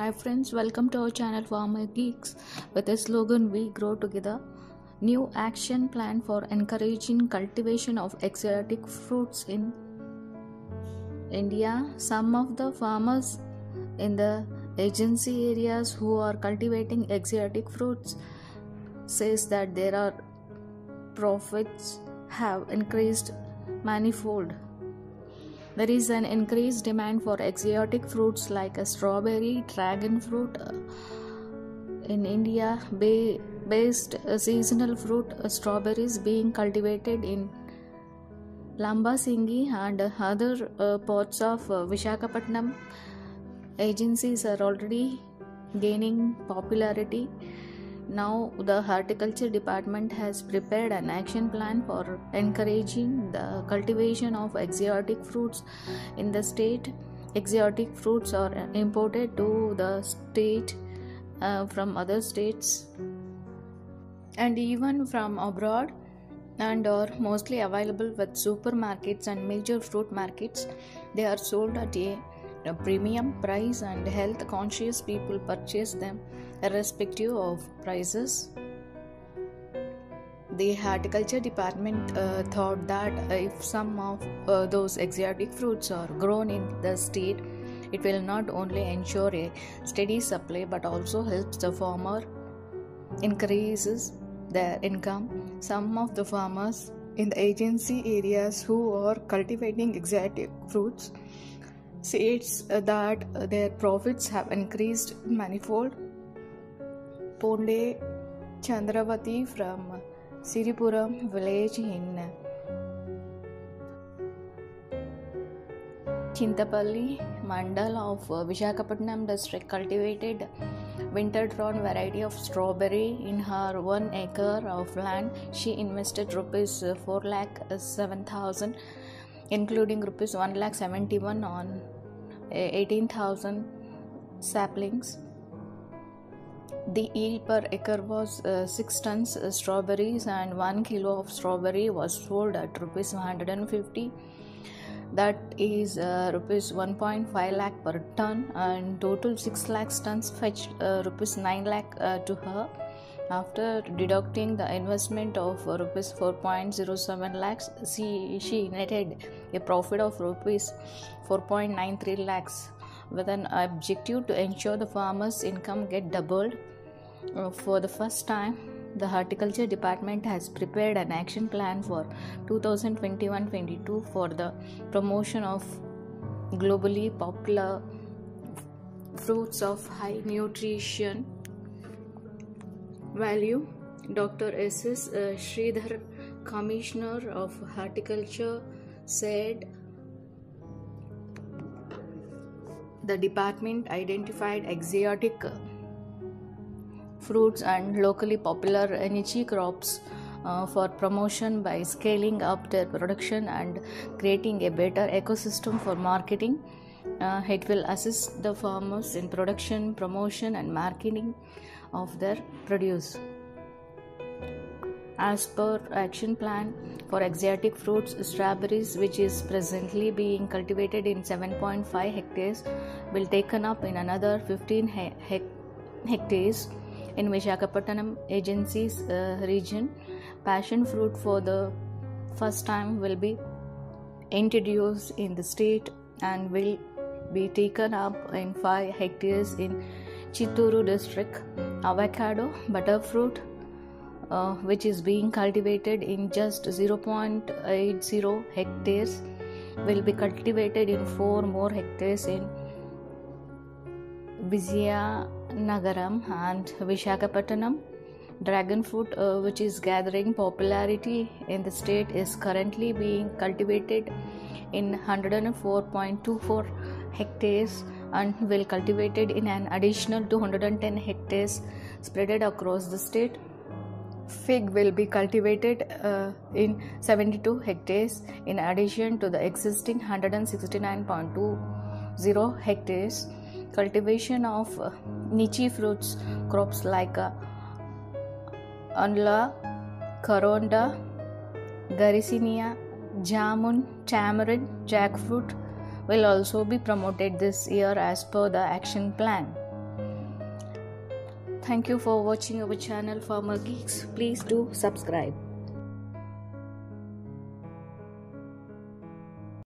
Hi friends, welcome to our channel Farmer Geeks. With the slogan We Grow Together, new action plan for encouraging cultivation of exotic fruits in India. Some of the farmers in the agency areas who are cultivating exotic fruits says that their profits have increased manifold. There is an increased demand for exotic fruits like a strawberry, dragon fruit in India, based seasonal fruit strawberries being cultivated in Lambasingi and other parts of Visakhapatnam. Agencies are already gaining popularity. Now the horticulture department has prepared an action plan for encouraging the cultivation of exotic fruits in the state. Exotic fruits are imported to the state from other states and even from abroad, and are mostly available with supermarkets and major fruit markets. They are sold at a premium price, and health conscious people purchase them irrespective of prices. The horticulture department thought that if some of those exotic fruits are grown in the state, it will not only ensure a steady supply but also helps the farmer increases their income. Some of the farmers in the agency areas who are cultivating exotic fruits says that their profits have increased manifold. Ponde Chandravati from Siripuram village in Chintapalli mandal of Visakhapatnam district cultivated winter drawn variety of strawberry in her 1 acre of land. She invested rupees 4,07,000, including rupees 1,71,000 on 18,000 saplings. The yield per acre was 6 tons strawberries, and 1 kilo of strawberry was sold at rupees 150. That is rupees 1.5 lakh per ton, and total 6 lakh tons fetched rupees 9 lakh to her. After deducting the investment of rupees 4.07 lakhs, she netted a profit of rupees 4.93 lakhs, with an objective to ensure the farmers' income get doubled. For the first time, the horticulture department has prepared an action plan for 2021-22 for the promotion of globally popular fruits of high nutrition value. Dr. S.S. Sridhar, Commissioner of Horticulture, said the department identified exotic fruits and locally popular niche crops for promotion by scaling up their production and creating a better ecosystem for marketing. It will assist the farmers in production, promotion and marketing of their produce. As per action plan for exotic fruits, strawberries, which is presently being cultivated in 7.5 hectares, will taken up in another 15 hectares in Visakhapatnam agency's region. Passion fruit for the first time will be introduced in the state and will be taken up in 5 hectares in Chittoor district. Avocado, butterfruit, which is being cultivated in just 0.80 hectares, will be cultivated in 4 more hectares in Vizianagaram and Visakhapatnam. Dragon fruit, which is gathering popularity in the state, is currently being cultivated in 104.24 hectares and will cultivated in an additional 210 hectares spread across the state. Fig will be cultivated in 72 hectares in addition to the existing 169.20 hectares. Cultivation of niche fruits crops like Anla, Karonda, Garicinia, Jamun, tamarind, jackfruit will also be promoted this year as per the action plan. Thank you for watching our channel Farmer Geeks. Please do subscribe.